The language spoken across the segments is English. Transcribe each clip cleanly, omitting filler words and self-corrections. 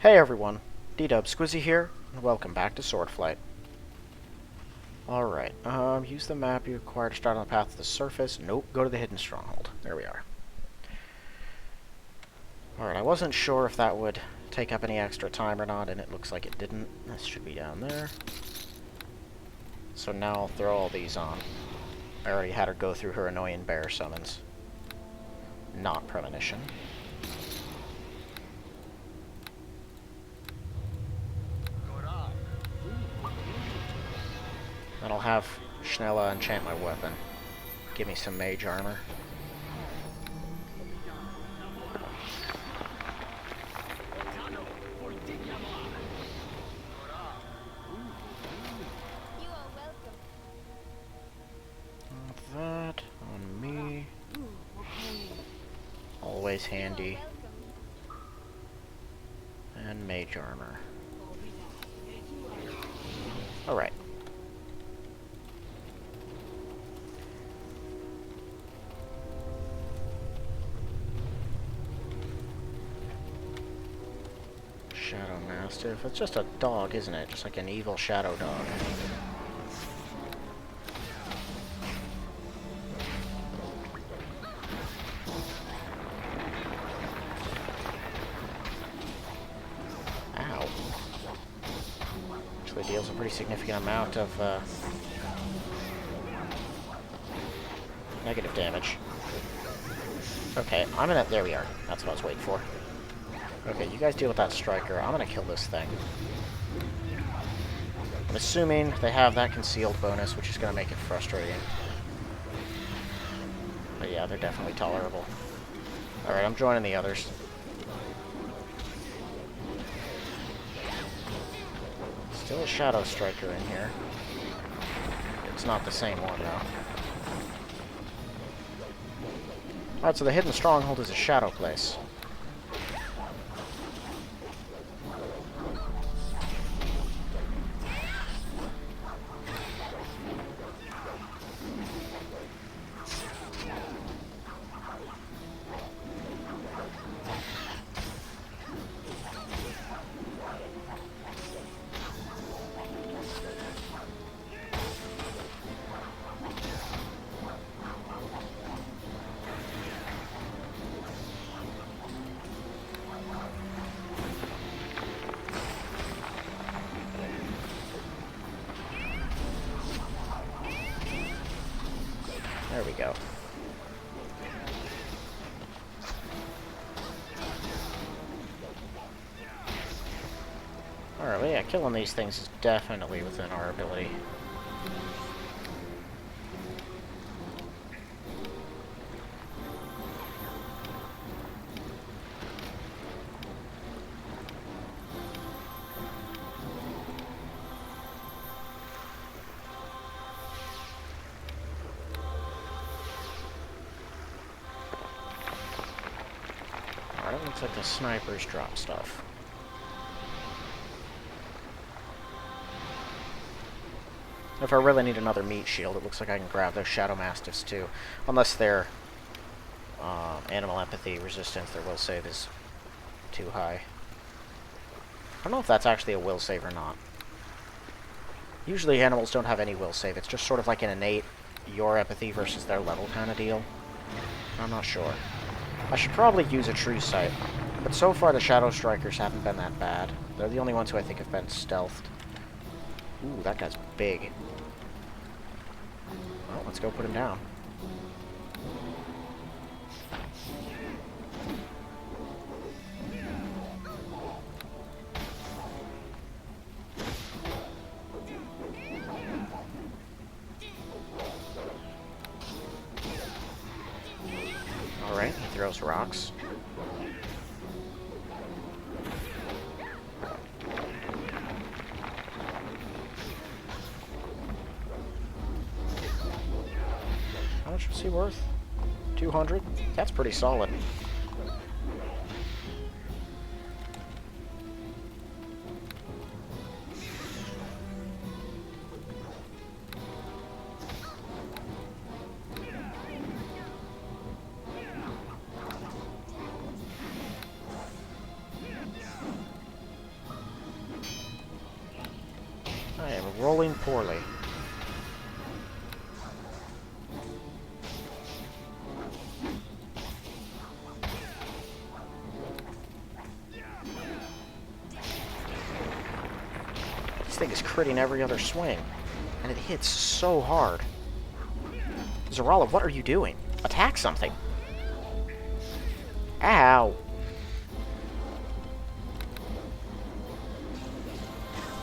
Hey everyone, D-Dub Squizzy here, and welcome back to Swordflight. Alright, use the map you acquired to start on the path to the surface. Nope, go to the hidden stronghold. There we are. Alright, I wasn't sure if that would take up any extra time or not, and it looks like it didn't. This should be down there. So now I'll throw all these on. I already had her go through her annoying bear summons. Not premonition. Then I'll have Schnella enchant my weapon. Give me some mage armor. That on me. Always handy. And mage armor. Alright. Shadow Mastiff. It's just a dog, isn't it? Just like an evil shadow dog. Ow. Actually deals a pretty significant amount of negative damage. Okay, I'm gonna... There we are. That's what I was waiting for. Okay, you guys deal with that striker. I'm gonna kill this thing. I'm assuming they have that concealed bonus, which is gonna make it frustrating. But yeah, they're definitely tolerable. Alright, I'm joining the others. Still a shadow striker in here. It's not the same one, though. Alright, so the hidden stronghold is a shadow place. There we go. Alright, well yeah, killing these things is definitely within our ability. Alright, looks like the snipers drop stuff. If I really need another meat shield, it looks like I can grab those Shadow Mastiffs too. Unless their animal empathy resistance, their will save is too high. I don't know if that's actually a will save or not. Usually animals don't have any will save. It's just sort of like an innate your empathy versus their level kind of deal. I'm not sure. I should probably use a true sight. But so far the Shadow Strikers haven't been that bad. They're the only ones who I think have been stealthed. Ooh, that guy's big. Well, let's go put him down. Alright, he throws rocks. How much was he worth? 200? That's pretty solid. I am rolling poorly. This thing is critting every other swing, and it hits so hard. Zarala, what are you doing? Attack something. Ow.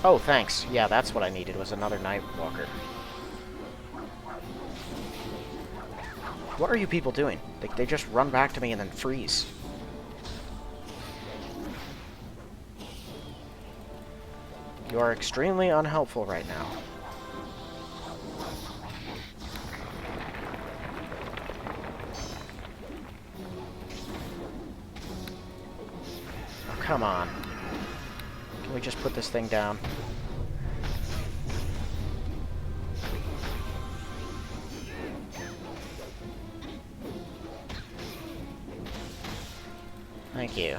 Oh, thanks. Yeah, that's what I needed, was another Nightwalker. What are you people doing? They just run back to me and then freeze. You are extremely unhelpful right now. Oh, come on. Can we just put this thing down? Thank you.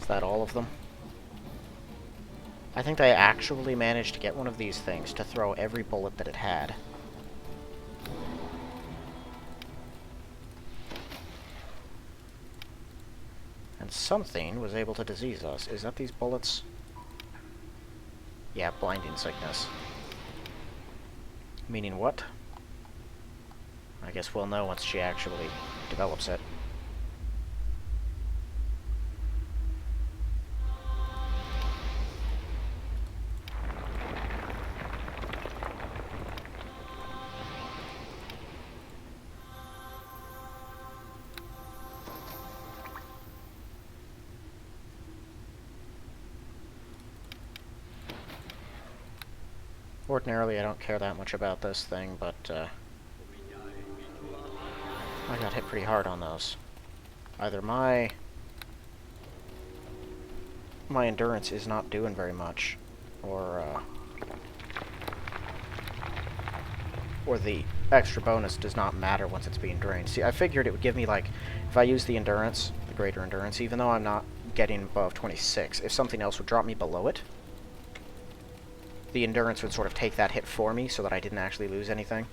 Is that all of them? I think I actually managed to get one of these things to throw every bullet that it had. And something was able to disease us. Is that these bullets? Yeah, blinding sickness. Meaning what? I guess we'll know once she actually develops it. Ordinarily, I don't care that much about this thing, but I got hit pretty hard on those. Either my endurance is not doing very much, or the extra bonus does not matter once it's being drained. See, I figured it would give me, like, if I use the endurance, the greater endurance, even though I'm not getting above 26, if something else would drop me below it, the endurance would sort of take that hit for me so that I didn't actually lose anything.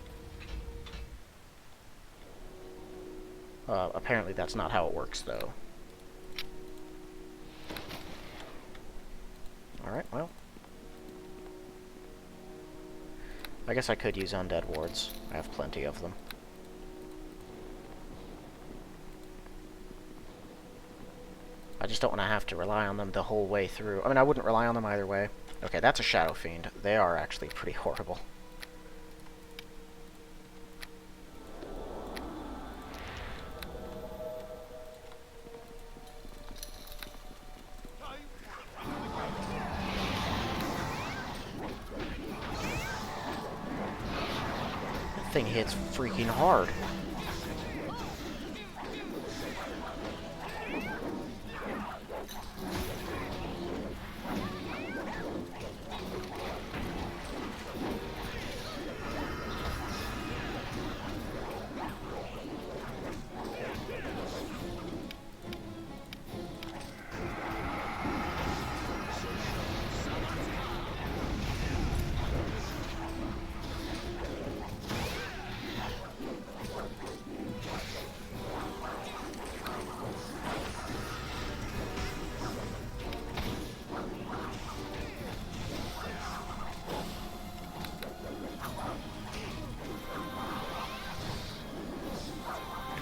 Apparently that's not how it works, though. Alright, well. I guess I could use undead wards. I have plenty of them. I just don't want to have to rely on them the whole way through. I mean, I wouldn't rely on them either way. Okay, that's a Shadow Fiend. They are actually pretty horrible. That thing hits freaking hard.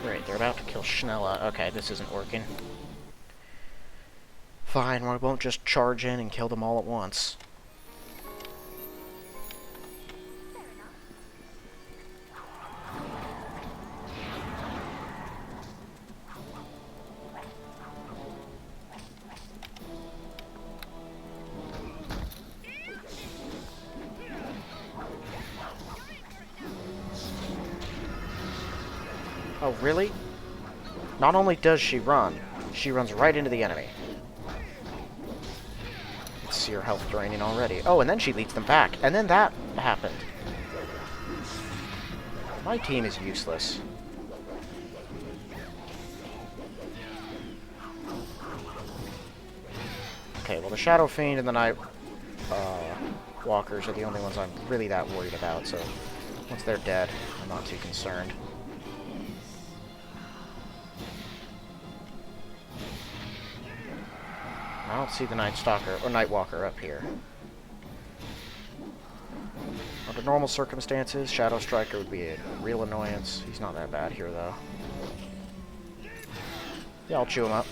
Great, they're about to kill Schnella. Okay, this isn't working. Fine, we won't just charge in and kill them all at once. Oh, really? Not only does she run, She runs right into the enemy. You can see her health draining already. Oh, and then she leads them back. And then that happened. My team is useless. Okay, well the Shadow Fiend and the Night Walkers are the only ones I'm really that worried about, so once they're dead, I'm not too concerned. I don't see the Night Stalker or Night Walker up here. Under normal circumstances, Shadow Striker would be a real annoyance. He's not that bad here, though. Yeah, I'll chew him up.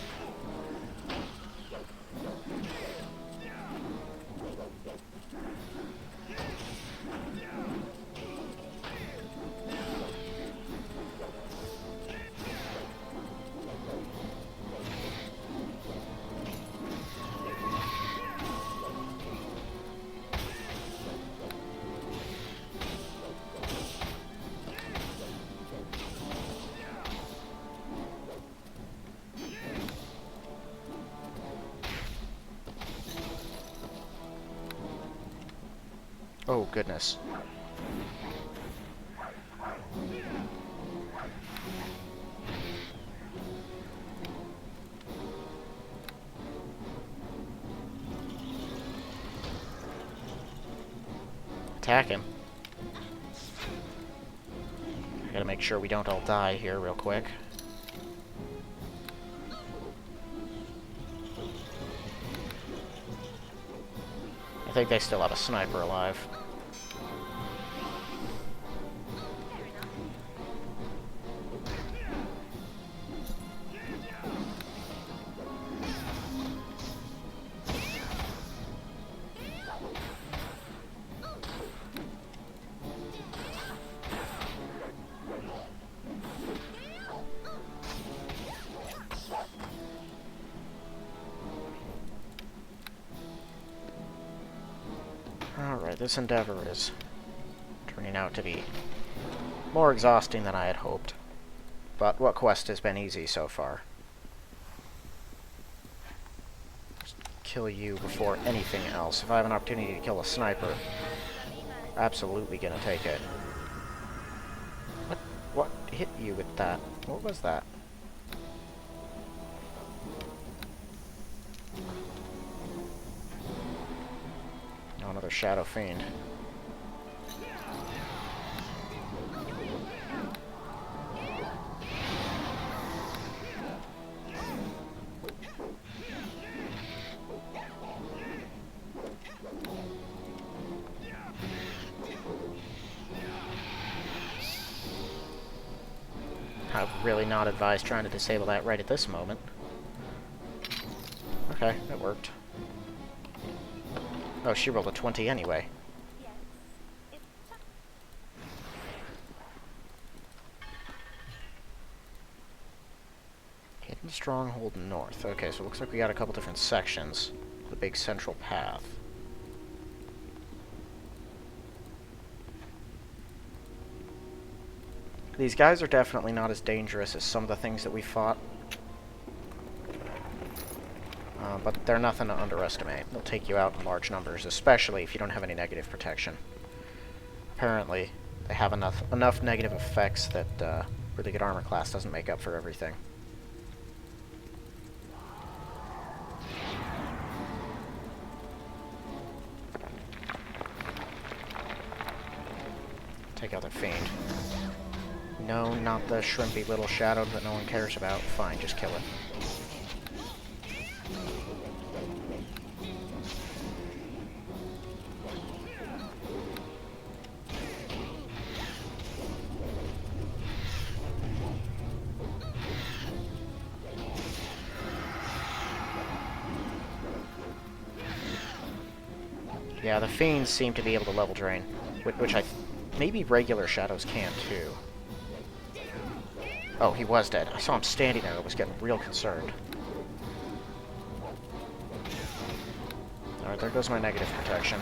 Oh, goodness. Attack him. Gotta make sure we don't all die here real quick. I think they still have a sniper alive. Alright, this endeavor is turning out to be more exhausting than I had hoped. But what quest has been easy so far? Just kill you before anything else. If I have an opportunity to kill a sniper, absolutely gonna take it. What hit you with that? What was that? Oh, another Shadow Fiend. I've really not advised trying to disable that right at this moment. Okay, that worked. Oh, she rolled a 20 anyway. Hidden Stronghold North. Okay, so it looks like we got a couple different sections. The big central path. These guys are definitely not as dangerous as some of the things that we fought. But they're nothing to underestimate. They'll take you out in large numbers, especially if you don't have any negative protection. Apparently, they have enough negative effects that really good armor class doesn't make up for everything. Take out the Fiend. No, not the shrimpy little shadow that no one cares about. Fine, just kill it. Yeah, the Fiends seem to be able to level drain, which maybe regular shadows can too. Oh, he was dead. I saw him standing there. I was getting real concerned. Alright, there goes my negative protection.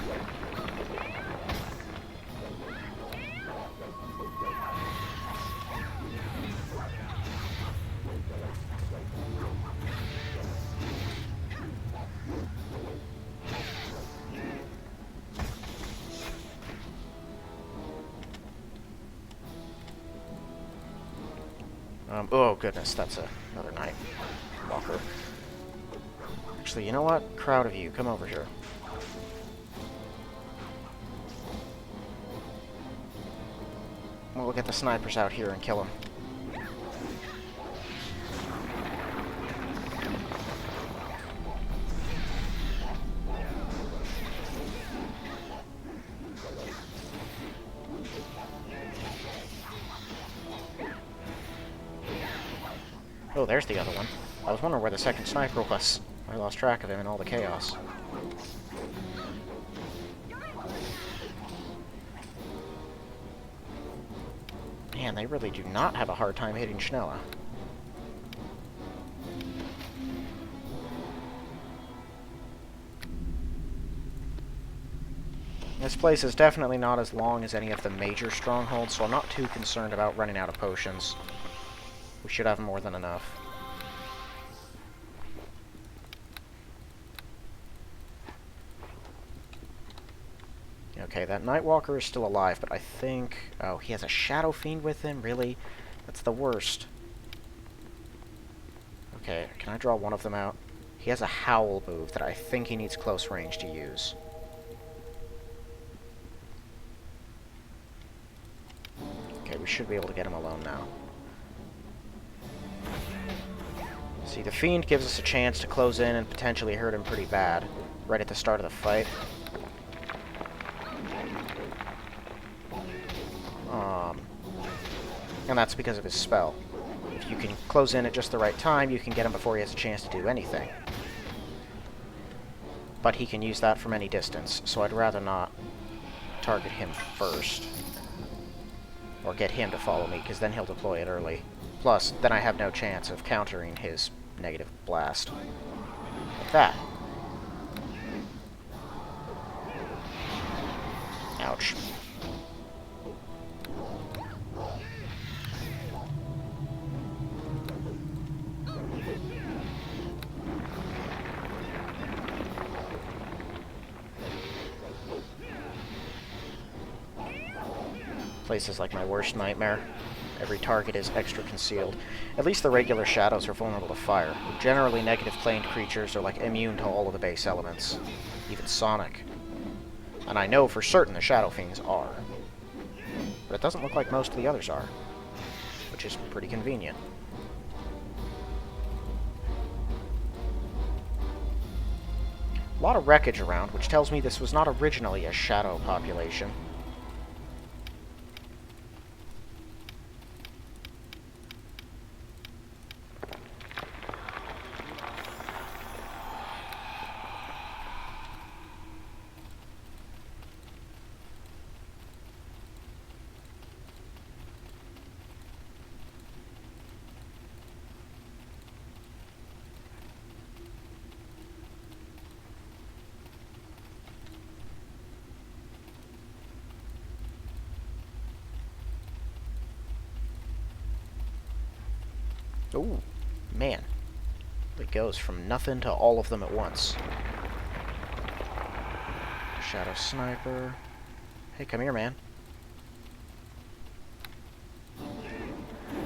Oh goodness, that's another night walker. Actually, you know what? Crowd of you, come over here. We'll get the snipers out here and kill them. Oh, there's the other one. I was wondering where the second sniper was. I lost track of him in all the chaos. Man, they really do not have a hard time hitting Schnella. This place is definitely not as long as any of the major strongholds, so I'm not too concerned about running out of potions. We should have more than enough. Okay, that Nightwalker is still alive, but I think... Oh, he has a Shadow Fiend with him? Really? That's the worst. Okay, can I draw one of them out? He has a Howl move that I think he needs close range to use. Okay, we should be able to get him alone now. See, the Fiend gives us a chance to close in and potentially hurt him pretty bad right at the start of the fight. And that's because of his spell. If you can close in at just the right time, you can get him before he has a chance to do anything. But he can use that from any distance, so I'd rather not target him first. Or get him to follow me, because then he'll deploy it early. Plus, then I have no chance of countering his negative blast. Like that. Ouch. Place is like my worst nightmare. Every target is extra concealed. At least the regular shadows are vulnerable to fire. Generally, negative planed creatures are like immune to all of the base elements, even sonic. And I know for certain the Shadow Fiends are. But it doesn't look like most of the others are, which is pretty convenient. A lot of wreckage around, which tells me this was not originally a shadow population. Ooh, man. It goes from nothing to all of them at once. Shadow Sniper. Hey, come here, man.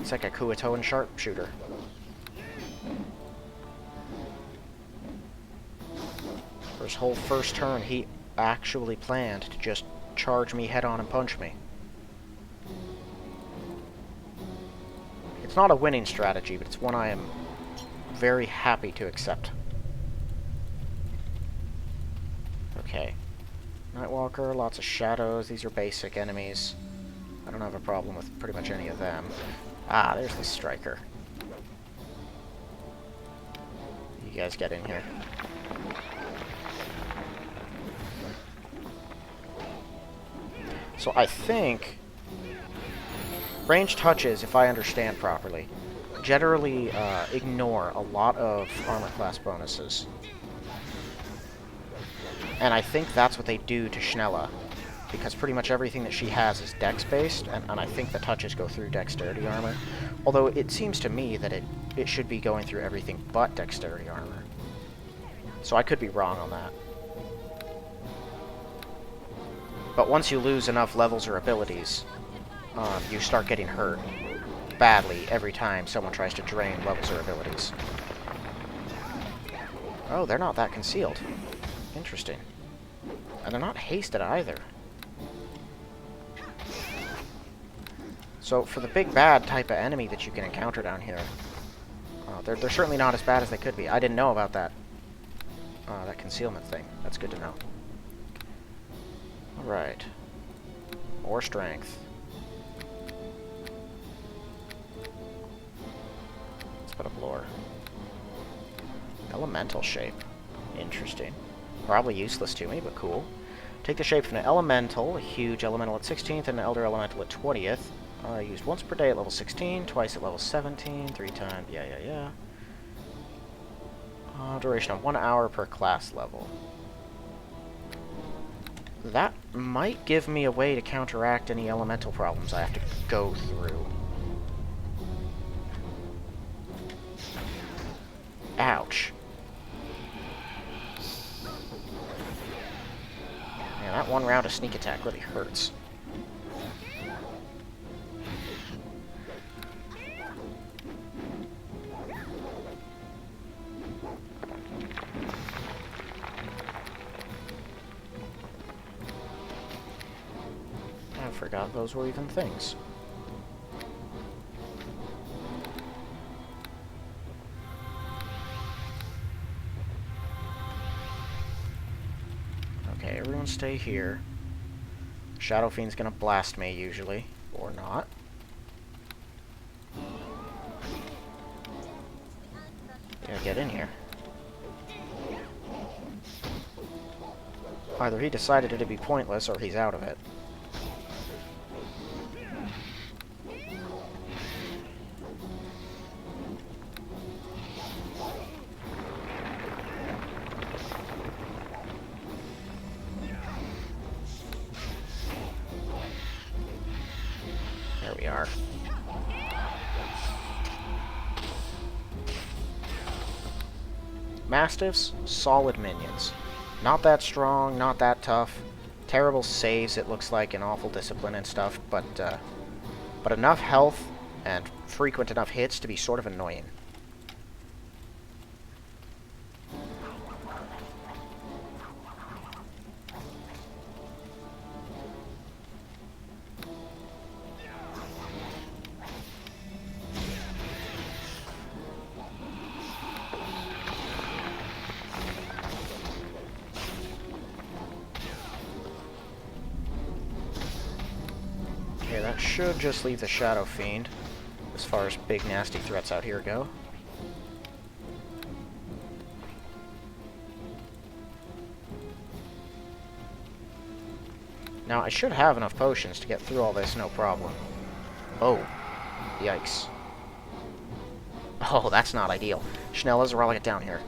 It's like a Kuatoan sharpshooter. For his whole first turn, he actually planned to just charge me head-on and punch me. It's not a winning strategy, but it's one I am very happy to accept. Okay. Nightwalker, lots of shadows. These are basic enemies. I don't have a problem with pretty much any of them. Ah, there's the Striker. You guys get in here. So I think range touches, if I understand properly, generally ignore a lot of armor class bonuses. And I think that's what they do to Schnella, because pretty much everything that she has is dex-based, and I think the touches go through dexterity armor. Although it seems to me that it should be going through everything but dexterity armor. So I could be wrong on that. But once you lose enough levels or abilities, you start getting hurt. badly every time someone tries to drain levels or abilities. Oh, they're not that concealed. Interesting. And they're not hasted either. So, for the big bad type of enemy that you can encounter down here, they're certainly not as bad as they could be. I didn't know about that, that concealment thing. That's good to know. Alright. More strength. Let's put up lore. Elemental shape. Interesting. Probably useless to me, but cool. Take the shape of an elemental, a huge elemental at 16th, and an elder elemental at 20th. Used once per day at level 16, twice at level 17, 3 times, yeah. Duration of 1 hour per class level. That might give me a way to counteract any elemental problems I have to go through. Ouch. Man, that one round of sneak attack really hurts. I forgot those were even things. Okay, everyone stay here. Shadow Fiend's gonna blast me, usually. Or not. Yeah, get in here. Either he decided it to be pointless, or he's out of it. There we are. Mastiffs, solid minions. Not that strong, not that tough. Terrible saves, it looks like, and awful discipline and stuff, but enough health and frequent enough hits to be sort of annoying. Okay, that should just leave the Shadow Fiend, as far as big nasty threats out here go. Now, I should have enough potions to get through all this, no problem. Oh. Yikes. Oh, that's not ideal. Schnellas, or I'll get down here.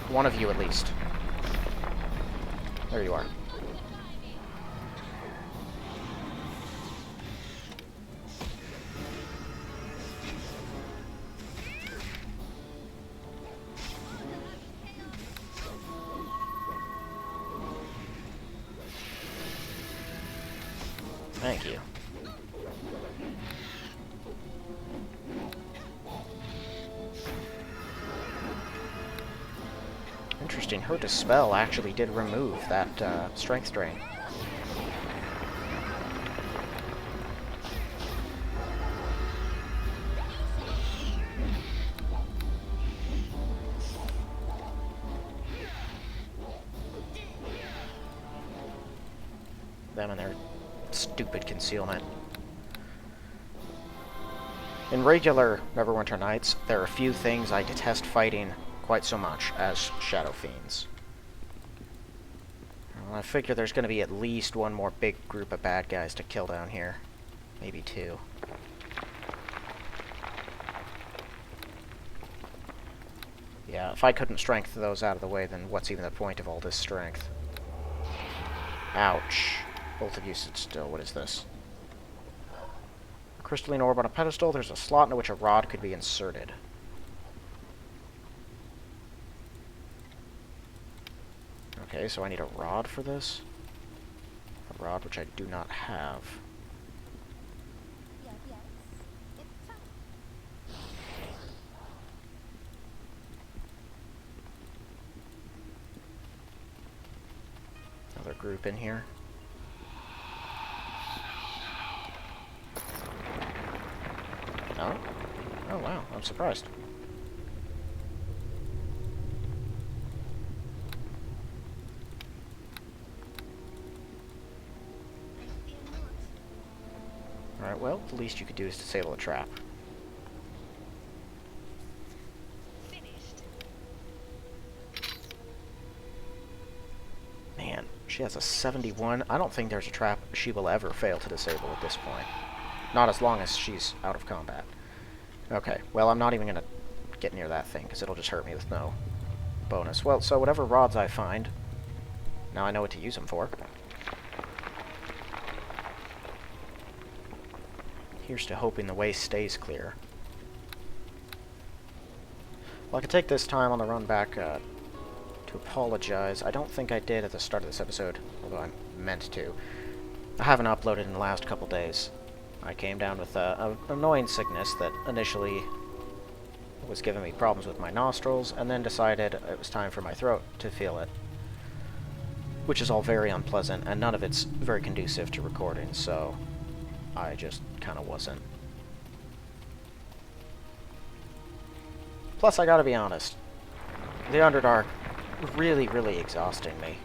One of you, at least. There you are. Thank you. Interesting, her Dispel actually did remove that strength drain. Them and their stupid concealment. In regular Neverwinter Nights, there are a few things I detest fighting quite so much as Shadow Fiends. Well, I figure there's going to be at least one more big group of bad guys to kill down here. Maybe two. Yeah, if I couldn't strength those out of the way, then what's even the point of all this strength? Ouch. Both of you sit still. What is this? A crystalline orb on a pedestal. There's a slot into which a rod could be inserted. Okay, so I need a rod for this. A rod which I do not have. group in here. No? Oh wow, I'm surprised. Alright, well, the least you could do is disable the trap. Man, she has a 71. I don't think there's a trap she will ever fail to disable at this point. Not as long as she's out of combat. Okay, well, I'm not even going to get near that thing, because it'll just hurt me with no bonus. Well, so whatever rods I find, now I know what to use them for. Here's to hoping the way stays clear. Well, I could take this time on the run back to apologize. I don't think I did at the start of this episode, although I meant to. I haven't uploaded in the last couple days. I came down with an annoying sickness that initially was giving me problems with my nostrils, and then decided it was time for my throat to feel it. Which is all very unpleasant, and none of it's very conducive to recording, so I just kind of wasn't. Plus, I gotta be honest, the Underdark really, really exhausting me.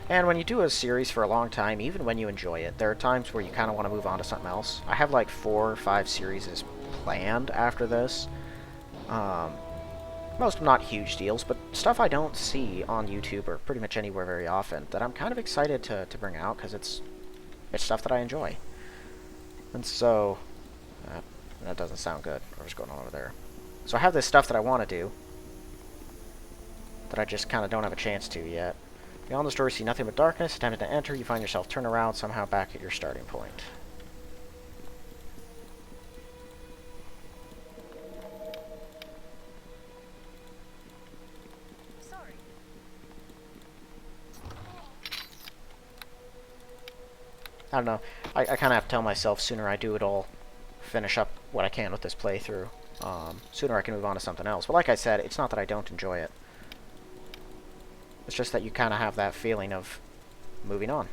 And when you do a series for a long time, even when you enjoy it, there are times where you kind of want to move on to something else. I have like 4 or 5 series planned after this. Most of them not huge deals, but stuff I don't see on YouTube or pretty much anywhere very often that I'm kind of excited to bring out, because it's stuff that I enjoy. And so, that doesn't sound good. What's going on over there? So I have this stuff that I want to do, that I just kind of don't have a chance to yet. Beyond the story, see nothing but darkness. Attempting to enter, you find yourself turned around, somehow back at your starting point. Sorry. I don't know. I kind of have to tell myself sooner I do it all, finish up what I can with this playthrough, sooner I can move on to something else. But like I said, it's not that I don't enjoy it. It's just that you kind of have that feeling of moving on.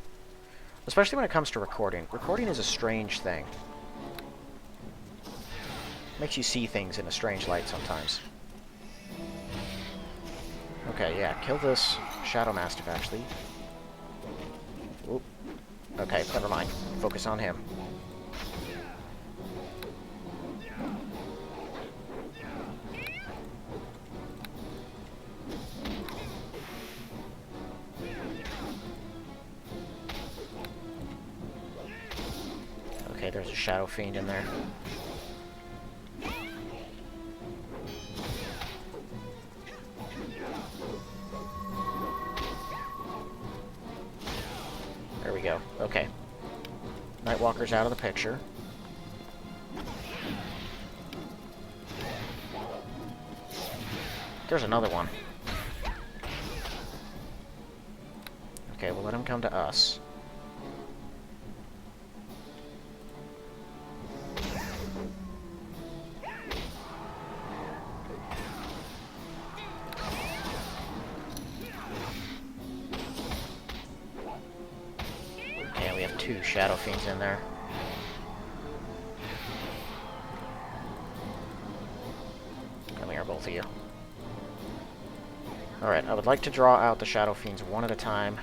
Especially when it comes to recording. Recording is a strange thing. Makes you see things in a strange light sometimes. Okay, yeah, kill this Shadow Mastiff, actually. Oop. Okay, never mind. Focus on him. Okay, there's a Shadow Fiend in there. There we go. Okay. Nightwalker's out of the picture. There's another one. Okay, we'll let him come to us. Okay, we have 2 Shadow Fiends in there. Come here, both of you. Alright, I would like to draw out the Shadow Fiends one at a time.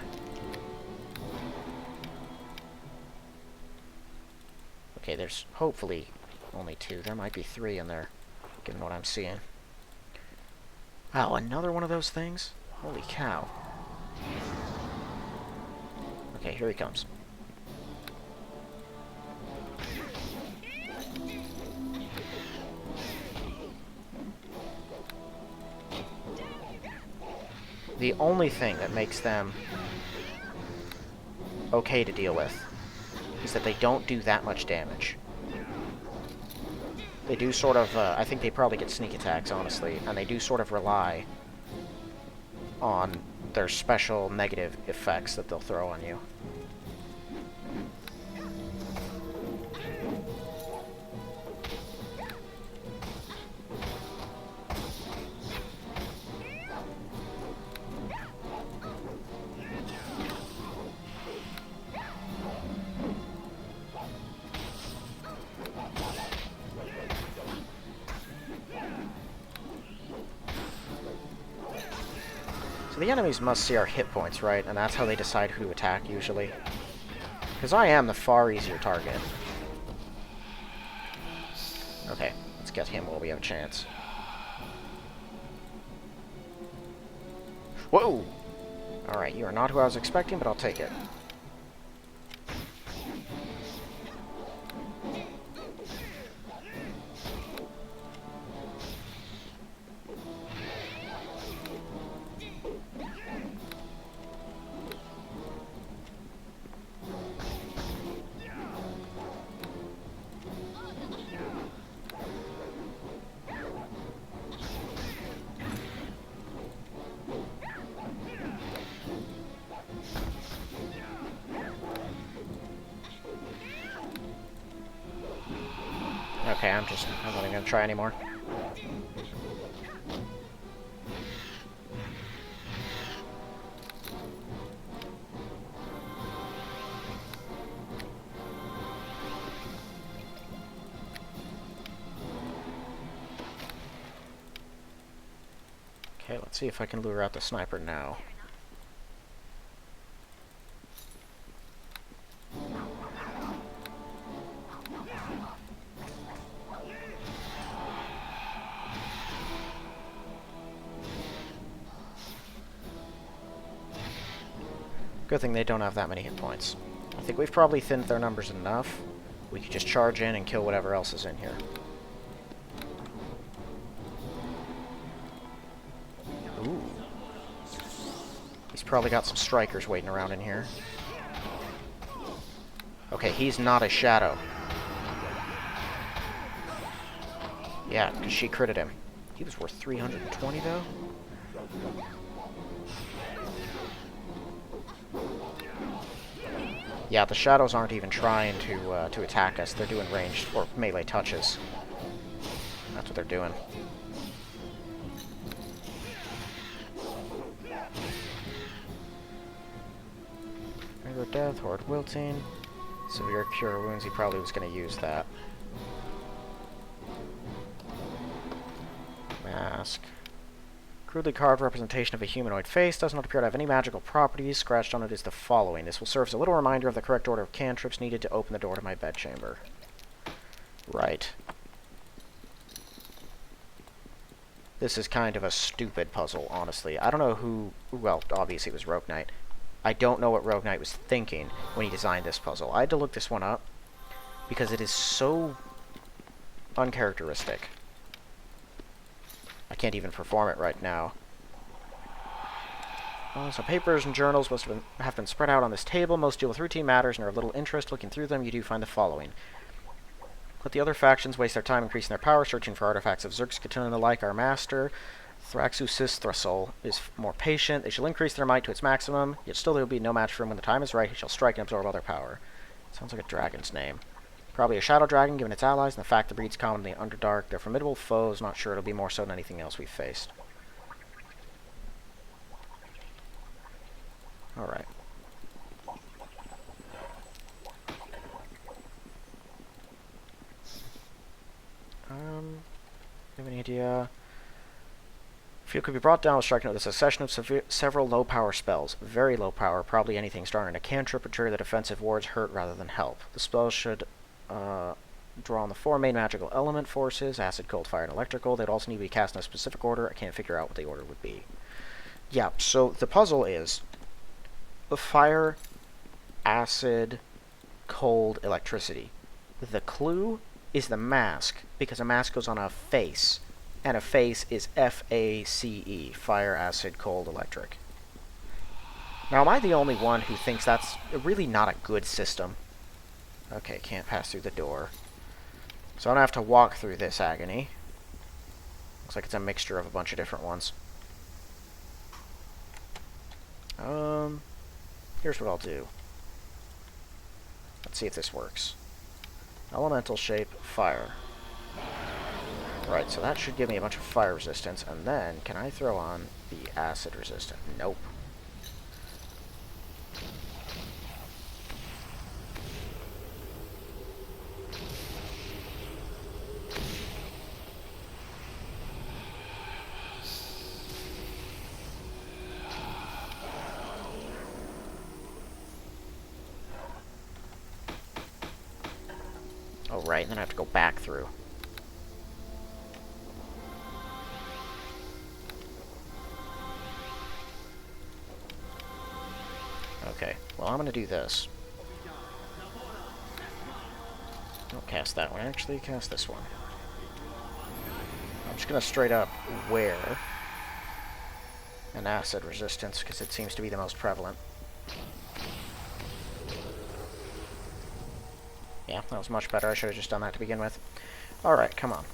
Okay, there's hopefully only 2. There might be 3 in there, given what I'm seeing. Wow, another one of those things? Holy cow. Okay, here he comes. The only thing that makes them okay to deal with is that they don't do that much damage. They do sort of, I think they probably get sneak attacks, honestly, and they do sort of rely on their special negative effects that they'll throw on you. So the enemies must see our hit points, right? And that's how they decide who to attack, usually. Because I am the far easier target. Okay, let's get him while we have a chance. Whoa! Alright, you are not who I was expecting, but I'll take it. Okay, I'm not even gonna try anymore. Okay, let's see if I can lure out the sniper now. Good thing they don't have that many hit points. I think we've probably thinned their numbers enough. We could just charge in and kill whatever else is in here. Ooh. He's probably got some strikers waiting around in here. Okay, he's not a shadow. Yeah, because she critted him. He was worth 320, though? Yeah, the shadows aren't even trying to attack us. They're doing ranged or melee touches. That's what they're doing. Regular death, horde wilting, severe cure wounds. He probably was going to use that. Mask. Crudely carved representation of a humanoid face does not appear to have any magical properties. Scratched on it is the following. This will serve as a little reminder of the correct order of cantrips needed to open the door to my bedchamber. Right. This is kind of a stupid puzzle, honestly. I don't know who... Well, obviously it was Rogue Knight. I don't know what Rogue Knight was thinking when he designed this puzzle. I had to look this one up because it is so uncharacteristic. I can't even perform it right now. So papers and journals must have been spread out on this table. Most deal with routine matters and are of little interest. Looking through them, you do find the following. Let the other factions waste their time increasing their power, searching for artifacts of Zerx, Katuna, and the like. Our master, Thraxusis Thrasol, is more patient. They shall increase their might to its maximum, yet still there will be no match for him when the time is right. He shall strike and absorb all their power. Sounds like a dragon's name. Probably a shadow dragon, given its allies, and the fact the breed's common in the Underdark. They're formidable foes, not sure it'll be more so than anything else we've faced. Alright. You have any idea? Field could be brought down with striking with a succession of several low-power spells. Very low power, probably anything starting a cantrip or trigger the defensive wards hurt rather than help. The spells should draw on the 4 main magical element forces, acid, cold, fire, and electrical. They'd also need to be cast in a specific order. I can't figure out what the order would be. Yeah, so the puzzle is fire, acid, cold, electricity. The clue is the mask, because a mask goes on a face, and a face is F-A-C-E, fire, acid, cold, electric. Now, am I the only one who thinks that's really not a good system? Okay, can't pass through the door. So I'm going to have to walk through this agony. Looks like it's a mixture of a bunch of different ones. Here's what I'll do. Let's see if this works. Elemental shape, fire. Right, so that should give me a bunch of fire resistance, and then, can I throw on the acid resistance? Nope. right, and then I have to go back through. Okay, well, I'm gonna do this. Don't cast that one, actually, cast this one. I'm just gonna straight up wear an acid resistance, because it seems to be the most prevalent. Yeah, that was much better. I should have just done that to begin with. Alright, come on.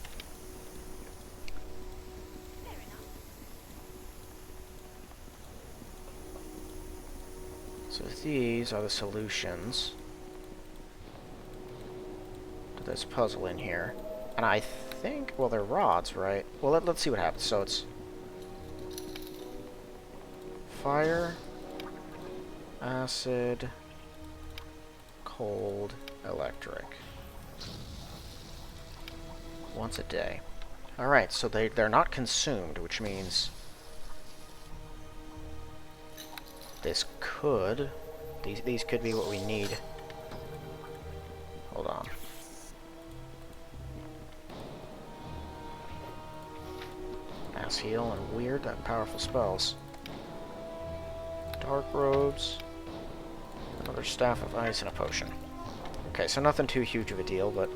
So these are the solutions to this puzzle in here. And I think, well, they're rods, right? Well, let's see what happens. So it's fire, acid, cold, electric. Once a day. Alright, so they're not consumed, which means this could... These could be what we need. Hold on. Mass heal and weird, that powerful spells. Dark robes. Another staff of ice and a potion. Okay, so nothing too huge of a deal, but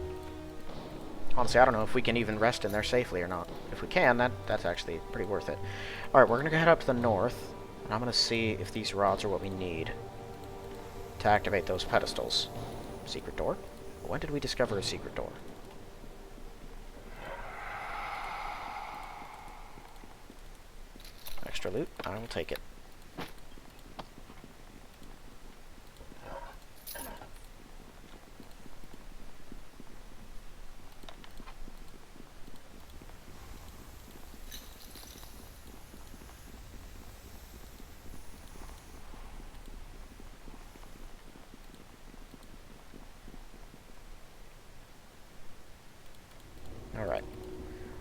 honestly, I don't know if we can even rest in there safely or not. If we can, that's actually pretty worth it. Alright, we're gonna go head up to the north, and I'm gonna see if these rods are what we need to activate those pedestals. Secret door? When did we discover a secret door? Extra loot? I will take it. Alright.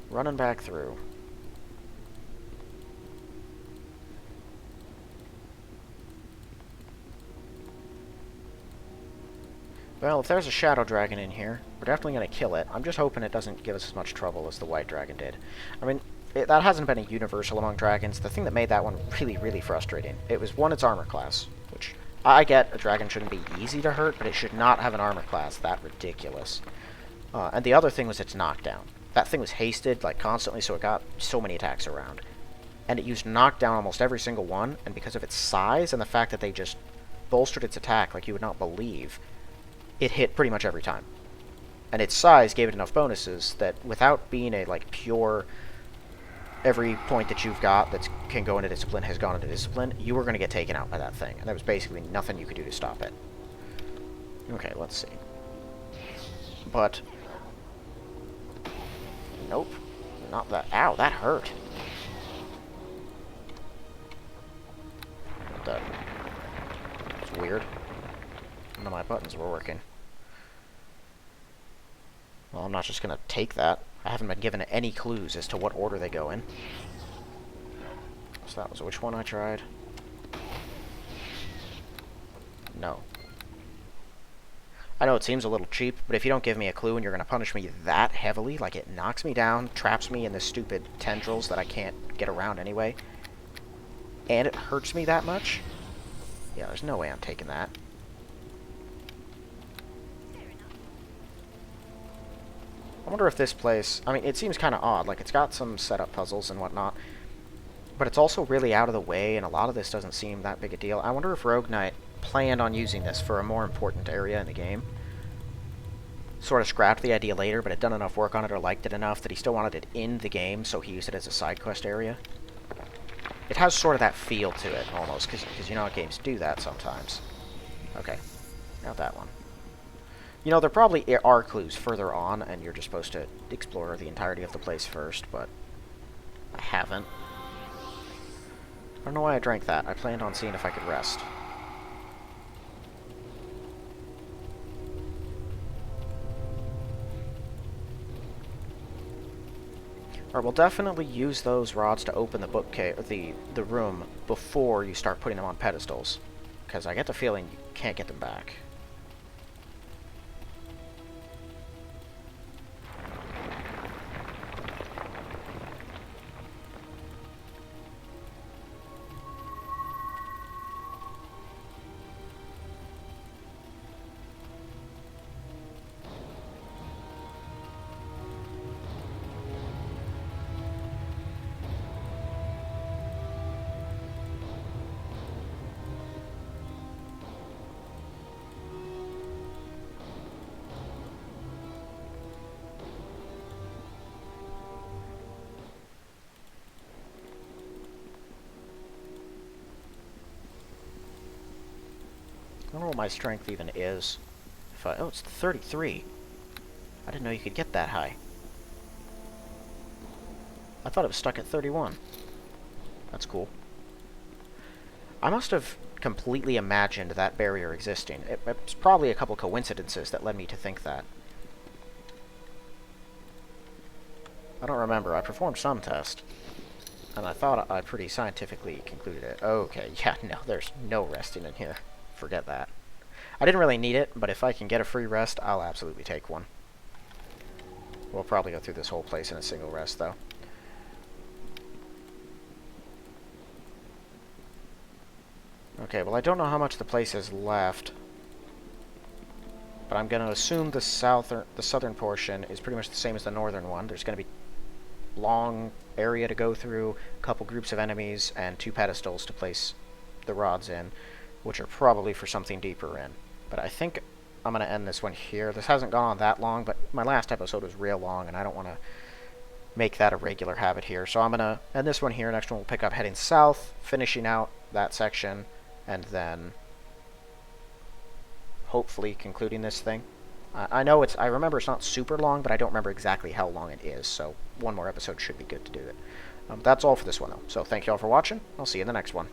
Running back through. Well, if there's a shadow dragon in here, we're definitely going to kill it. I'm just hoping it doesn't give us as much trouble as the white dragon did. I mean, that hasn't been a universal among dragons. The thing that made that one really, really frustrating, it was, one, its armor class, which I get a dragon shouldn't be easy to hurt, but it should not have an armor class that ridiculous. And the other thing was its knockdown. That thing was hasted, like, constantly, so it got so many attacks around. And it used knockdown almost every single one, and because of its size and the fact that they just bolstered its attack like you would not believe, it hit pretty much every time. And its size gave it enough bonuses that without being a, like, pure every point that you've got that can go into discipline has gone into discipline, you were going to get taken out by that thing. And there was basically nothing you could do to stop it. Okay, let's see. But nope. Not that. Ow, that hurt. That. It's weird. None of my buttons were working. Well, I'm not just gonna take that. I haven't been given any clues as to what order they go in. So that was which one I tried? No. I know it seems a little cheap, but if you don't give me a clue and you're going to punish me that heavily, like it knocks me down, traps me in the stupid tendrils that I can't get around anyway, and it hurts me that much, yeah, there's no way I'm taking that. I wonder if this place, I mean, it seems kind of odd, like it's got some setup puzzles and whatnot, but it's also really out of the way, and a lot of this doesn't seem that big a deal. I wonder if Rogue Knight planned on using this for a more important area in the game. Sort of scrapped the idea later, but had done enough work on it or liked it enough that he still wanted it in the game, so he used it as a side quest area. It has sort of that feel to it, almost, because you know how games do that sometimes. Okay, not that one. You know, there probably are clues further on, and you're just supposed to explore the entirety of the place first, but I haven't. I don't know why I drank that. I planned on seeing if I could rest. Alright, we'll definitely use those rods to open the bookcase, the room, before you start putting them on pedestals. Because I get the feeling you can't get them back. wonder what my strength even is. Oh, it's 33. I didn't know you could get that high. I thought it was stuck at 31. That's cool. I must have completely imagined that barrier existing. It's probably a couple coincidences that led me to think that. I don't remember. I performed some test, and I thought I pretty scientifically concluded it. Okay, yeah, no, there's no resting in here. Forget that. I didn't really need it, but if I can get a free rest, I'll absolutely take one. We'll probably go through this whole place in a single rest, though. Okay, well, I don't know how much the place is left, but I'm going to assume the southern portion is pretty much the same as the northern one. There's going to be long area to go through, a couple groups of enemies, and 2 pedestals to place the rods in, which are probably for something deeper in. But I think I'm going to end this one here. This hasn't gone on that long, but my last episode was real long, and I don't want to make that a regular habit here. So I'm going to end this one here. Next one we'll pick up heading south, finishing out that section, and then hopefully concluding this thing. I know I remember it's not super long, but I don't remember exactly how long it is, so one more episode should be good to do it. That's all for this one, though. So thank you all for watching. I'll see you in the next one.